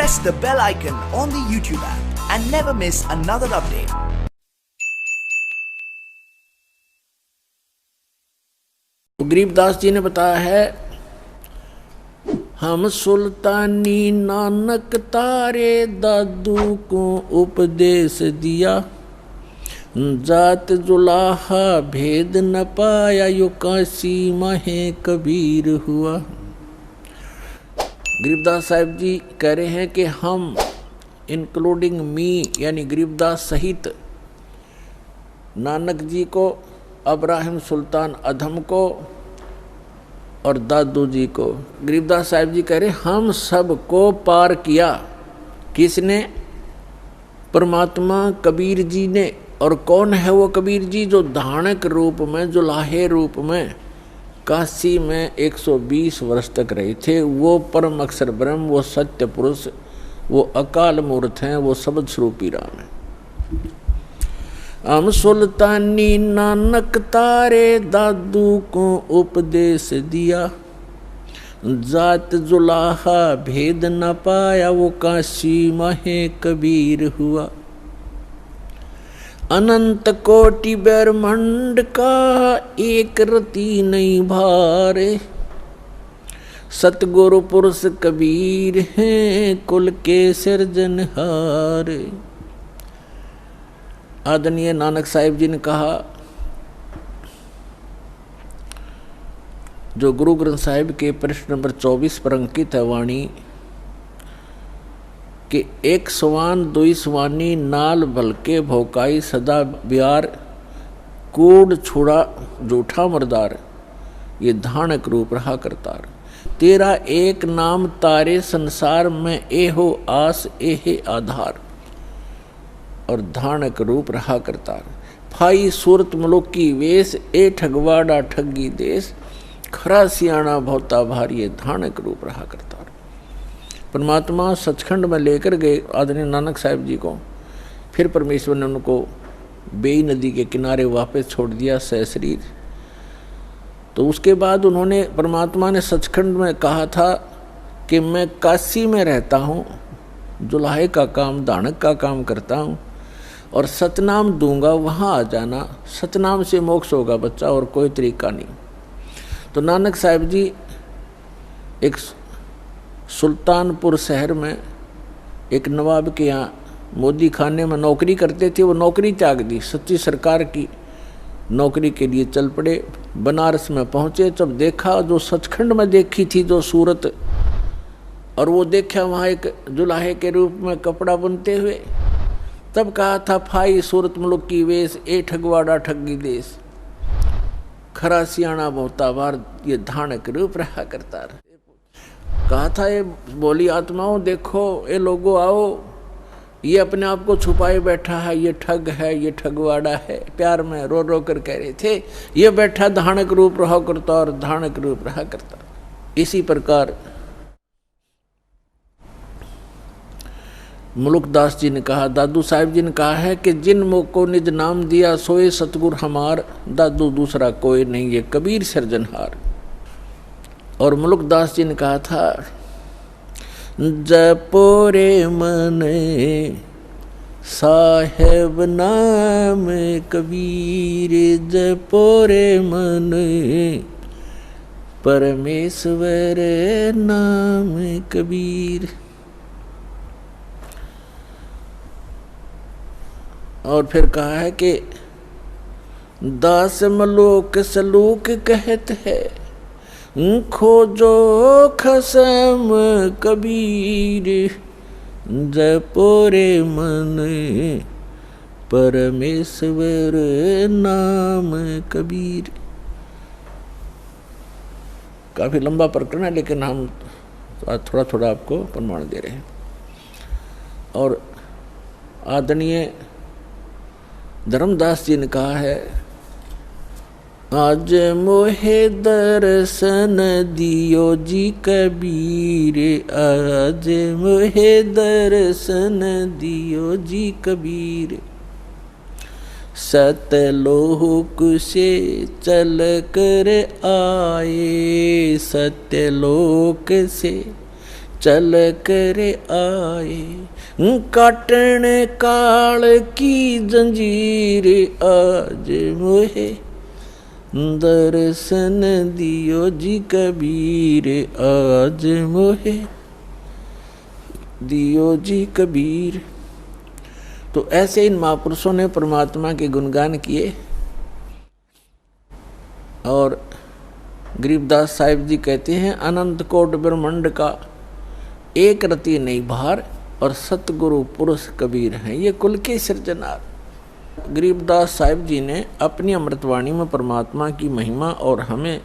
press the bell icon on the YouTube app and never miss another update. Garibdas ji ने बताया है, हम सुल्तानी नानक तारे दादू को उपदेश दिया, जात जुलाहा भेद न पाया यो काशी माहे कबीर हुआ। गरीबदास साहिब जी कह रहे हैं कि हम इंक्लूडिंग मी यानी गरीबदास सहित नानक जी को, अब्राहिम सुल्तान अधम को और दादू जी को, गरीबदास साहिब जी कह रहे हम सब को पार किया। किसने? परमात्मा कबीर जी ने। और कौन है वो कबीर जी? जो धानक रूप में, जुलाहे रूप में काशी में 120 वर्ष तक रहे थे। वो परम अक्षर ब्रह्म, वो सत्य पुरुष, वो अकाल मूर्त हैं, वो शब्द स्वरूपी राम है। हम सुल्तानी नानक तारे दादू को उपदेश दिया, जात जुलाहा भेद न पाया वो काशी माहे कबीर हुआ। अनंत कोटि ब्रह्मांड का एक रति नहीं भारे, सतगुरु पुरुष कबीर हैं कुल के सिरजनहार। आदरणीय नानक साहिब जी ने कहा, जो गुरु ग्रंथ साहिब के प्रश्न नंबर 24 पर अंकित है वाणी कि एक सवान दुई सवानी नाल भलके भोकाई सदा ब्यार, कूड़ छुड़ा जूठा मरदार, ये धानक रूप रहा करतार। तेरा एक नाम तारे संसार में एहो आस एहे आधार, और धानक रूप रहा करतार। फाई सूरत मलुकी वेश ए ठगवाड़ा ठगी देश, खरा सियाणा भौता भारी धानक रूप रहा करतार। परमात्मा सचखंड में लेकर गए आदरणीय नानक साहिब जी को। फिर परमेश्वर ने उनको बेई नदी के किनारे वापस छोड़ दिया सशरीर। तो उसके बाद उन्होंने, परमात्मा ने सचखंड में कहा था कि मैं काशी में रहता हूँ, जुलाहे का काम, दानक का काम करता हूँ, और सतनाम दूंगा, वहाँ आ जाना। सतनाम से मोक्ष होगा बच्चा, और कोई तरीका नहीं। तो नानक साहिब जी एक सुल्तानपुर शहर में एक नवाब के यहाँ मोदी खाने में नौकरी करते थे। वो नौकरी त्याग दी, सच्ची सरकार की नौकरी के लिए चल पड़े। बनारस में पहुँचे, जब देखा जो सचखंड में देखी थी जो सूरत, और वो देखा वहाँ एक जुलाहे के रूप में कपड़ा बुनते हुए, तब कहा था फाई सूरत मुल्क की वेश ए ठगवाड़ा ठगी देश, खरा सियाणा बहुता बार ये धानक रूप रहा करता। कहा था ये बोली आत्माओं, देखो ये लोगों आओ, ये अपने आप को छुपाए बैठा है, ये ठग है, ये ठगवाड़ा है। प्यार में रो रो कर कह रहे थे, ये बैठा धानक रूप रहा करता और धानक रूप रहा करता। इसी प्रकार मुलुकदास जी ने कहा, दादू साहिब जी ने कहा है कि जिन मुख को निज नाम दिया सोए सतगुर हमार, दादू दूसरा कोई नहीं ये कबीर सिरजनहार। और मुलुकदास जी ने कहा था, जपोरे मन साहेब नाम कबीर, जपोरे मन परमेश्वर नाम कबीर। और फिर कहा है कि दास मलोक सलूक कहत है, खोजो खसम कबीर, जपोरे मन परमेश्वर नाम कबीर। काफी लंबा प्रकरण है, लेकिन हम थोड़ा थोड़ा आपको प्रमाण दे रहे हैं। और आदरणीय धर्मदास जी ने कहा है, आज मोहे दर्शन दियो जी कबीर, आज मोहे दर्शन दियो जी कबीर, सतलोक से चल कर आए, सत्यलोक से चल कर आए। काटन काल की जंजीर आज मोहे, दर्शन दियो जी कबीर आज मोहे, दियो जी कबीर। तो ऐसे इन महापुरुषों ने परमात्मा के गुणगान किए। और गरीबदास साहिब जी कहते हैं, अनंत कोट ब्रह्मांड का एक रति नहीं भार, और सतगुरु पुरुष कबीर हैं ये कुल के सृजनार। गरीबदास साहिब जी ने अपनी अमृतवाणी में परमात्मा की महिमा और हमें